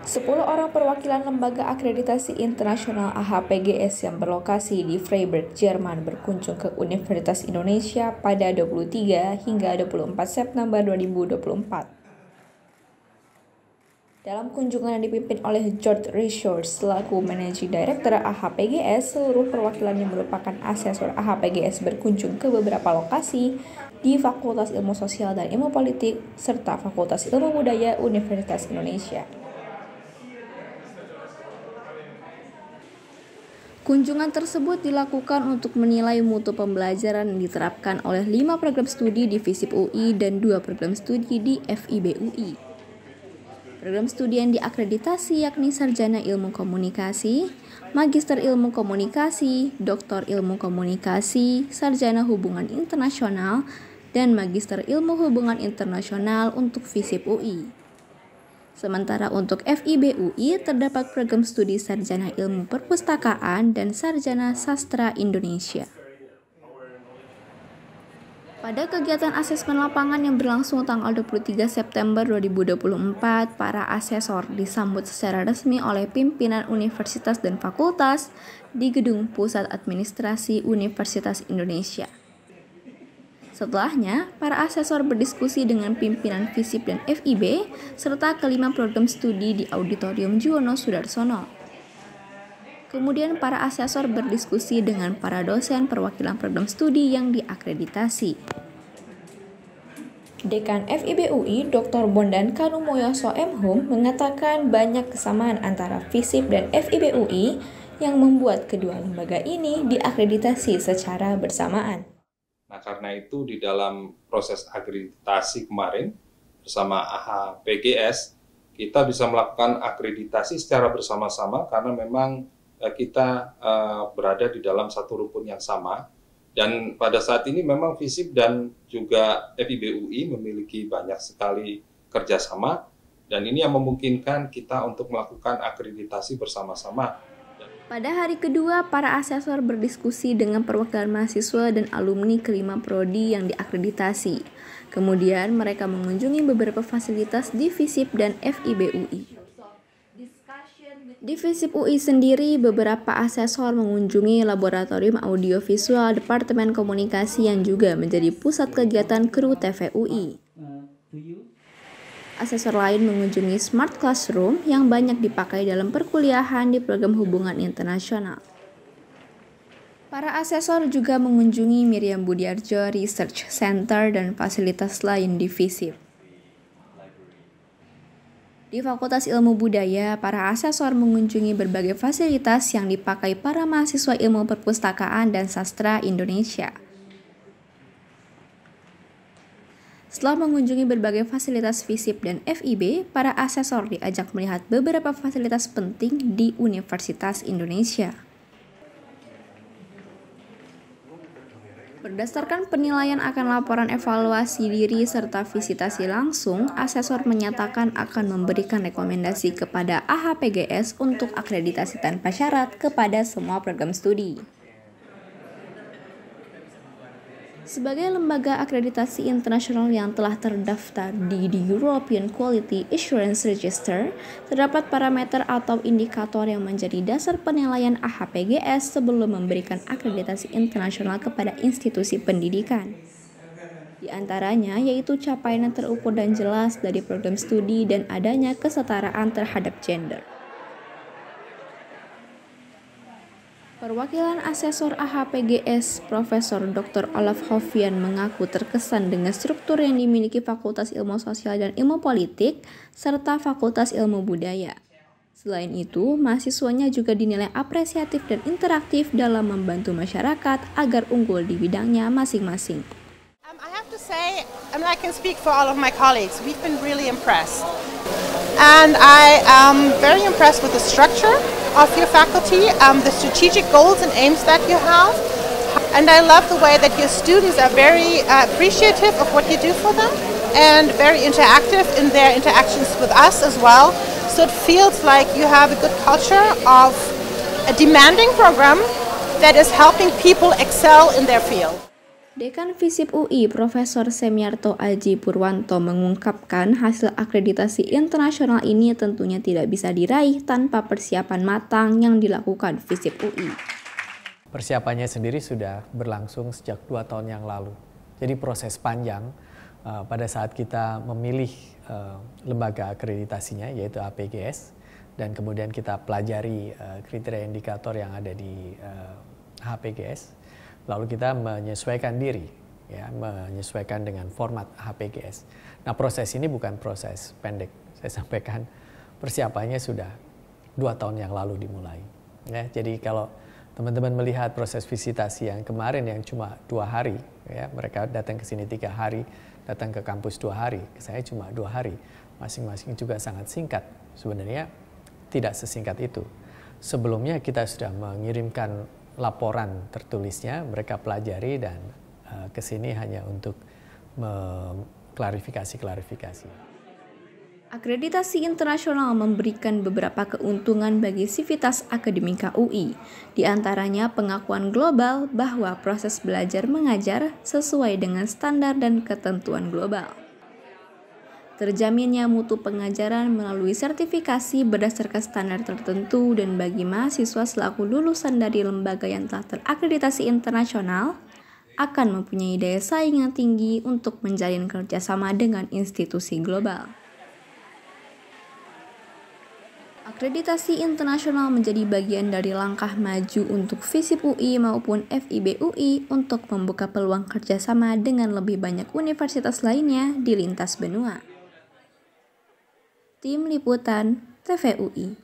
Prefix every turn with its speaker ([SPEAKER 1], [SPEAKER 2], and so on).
[SPEAKER 1] 10 orang perwakilan lembaga akreditasi internasional AHPGS yang berlokasi di Freiburg, Jerman berkunjung ke Universitas Indonesia pada 23 hingga 24 September 2024. Dalam kunjungan yang dipimpin oleh George Richard selaku Managing Director AHPGS, seluruh perwakilan yang merupakan asesor AHPGS berkunjung ke beberapa lokasi di Fakultas Ilmu Sosial dan Ilmu Politik serta Fakultas Ilmu Budaya Universitas Indonesia. Kunjungan tersebut dilakukan untuk menilai mutu pembelajaran yang diterapkan oleh 5 program studi di FISIP UI dan 2 program studi di FIB UI. Program studi yang diakreditasi yakni Sarjana Ilmu Komunikasi, Magister Ilmu Komunikasi, Doktor Ilmu Komunikasi, Sarjana Hubungan Internasional, dan Magister Ilmu Hubungan Internasional untuk FISIP UI. Sementara untuk FIB UI terdapat program studi Sarjana Ilmu Perpustakaan dan Sarjana Sastra Indonesia. Pada kegiatan asesmen lapangan yang berlangsung tanggal 23 September 2024, para asesor disambut secara resmi oleh pimpinan universitas dan fakultas di Gedung Pusat Administrasi Universitas Indonesia. Setelahnya, para asesor berdiskusi dengan pimpinan FISIP dan FIB, serta kelima program studi di Auditorium Juwono Sudarsono. Kemudian para asesor berdiskusi dengan para dosen perwakilan program studi yang diakreditasi. Dekan FIB UI, Dr. Bondan Kanumoyoso M.Hum, mengatakan banyak kesamaan antara FISIP dan FIB UI yang membuat kedua lembaga ini diakreditasi secara bersamaan.
[SPEAKER 2] Nah, karena itu di dalam proses akreditasi kemarin bersama AHPGS, kita bisa melakukan akreditasi secara bersama-sama karena memang kita berada di dalam satu rukun yang sama. Dan pada saat ini memang FISIP dan juga FIB UI memiliki banyak sekali kerjasama, dan ini yang memungkinkan kita untuk melakukan akreditasi bersama-sama.
[SPEAKER 1] Pada hari kedua, para asesor berdiskusi dengan perwakilan mahasiswa dan alumni kelima prodi yang diakreditasi. Kemudian mereka mengunjungi beberapa fasilitas di FISIP dan FIB UI. Di FISIP UI sendiri, beberapa asesor mengunjungi Laboratorium Audiovisual Departemen Komunikasi yang juga menjadi pusat kegiatan kru TV UI. Asesor lain mengunjungi Smart Classroom yang banyak dipakai dalam perkuliahan di program hubungan internasional. Para asesor juga mengunjungi Miriam Budiarjo Research Center dan fasilitas lain di FISIP. Di Fakultas Ilmu Budaya, para asesor mengunjungi berbagai fasilitas yang dipakai para mahasiswa ilmu perpustakaan dan sastra Indonesia. Setelah mengunjungi berbagai fasilitas FISIP dan FIB, para asesor diajak melihat beberapa fasilitas penting di Universitas Indonesia. Berdasarkan penilaian akan laporan evaluasi diri serta visitasi langsung, asesor menyatakan akan memberikan rekomendasi kepada AHPGS untuk akreditasi tanpa syarat kepada semua program studi. Sebagai lembaga akreditasi internasional yang telah terdaftar di European Quality Assurance Register, terdapat parameter atau indikator yang menjadi dasar penilaian AHPGS sebelum memberikan akreditasi internasional kepada institusi pendidikan. Di antaranya yaitu capaian yang terukur dan jelas dari program studi dan adanya kesetaraan terhadap gender. Perwakilan asesor AHPGS, Profesor Dr. Olaf Hovian mengaku terkesan dengan struktur yang dimiliki Fakultas Ilmu Sosial dan Ilmu Politik, serta Fakultas Ilmu Budaya. Selain itu, mahasiswanya juga dinilai apresiatif dan interaktif dalam membantu masyarakat agar unggul di bidangnya masing-masing.
[SPEAKER 3] I have to say, I can speak for all of my colleagues, we've been really impressed. And I am very impressed with the structure of your faculty, the strategic goals and aims that you have. And I love the way that your students are very appreciative of what you do for them and very interactive in their interactions with us as well. So it feels like you have a good culture of a demanding program that is helping people excel in their field.
[SPEAKER 1] Dekan FISIP UI Profesor Semiarto Aji Purwanto mengungkapkan hasil akreditasi internasional ini tentunya tidak bisa diraih tanpa persiapan matang yang dilakukan FISIP UI.
[SPEAKER 4] Persiapannya sendiri sudah berlangsung sejak 2 tahun yang lalu. Jadi proses panjang pada saat kita memilih lembaga akreditasinya yaitu HPGS dan kemudian kita pelajari kriteria indikator yang ada di HPGS. Lalu kita menyesuaikan diri, ya, menyesuaikan dengan format HPGS. Nah, proses ini bukan proses pendek. Saya sampaikan persiapannya sudah 2 tahun yang lalu dimulai. Ya, jadi kalau teman-teman melihat proses visitasi yang kemarin yang cuma 2 hari, ya, mereka datang ke sini 3 hari, datang ke kampus 2 hari, saya cuma 2 hari. Masing-masing juga sangat singkat. Sebenarnya tidak sesingkat itu. Sebelumnya kita sudah mengirimkan laporan tertulisnya, mereka pelajari dan ke sini hanya untuk klarifikasi.
[SPEAKER 1] Akreditasi internasional memberikan beberapa keuntungan bagi sivitas akademika UI, di antaranya pengakuan global bahwa proses belajar mengajar sesuai dengan standar dan ketentuan global. Terjaminnya mutu pengajaran melalui sertifikasi berdasarkan standar tertentu dan bagi mahasiswa selaku lulusan dari lembaga yang telah terakreditasi internasional akan mempunyai daya saing yang tinggi untuk menjalin kerjasama dengan institusi global. Akreditasi internasional menjadi bagian dari langkah maju untuk FISIP UI maupun FIB UI untuk membuka peluang kerjasama dengan lebih banyak universitas lainnya di lintas benua. Tim Liputan TVUI.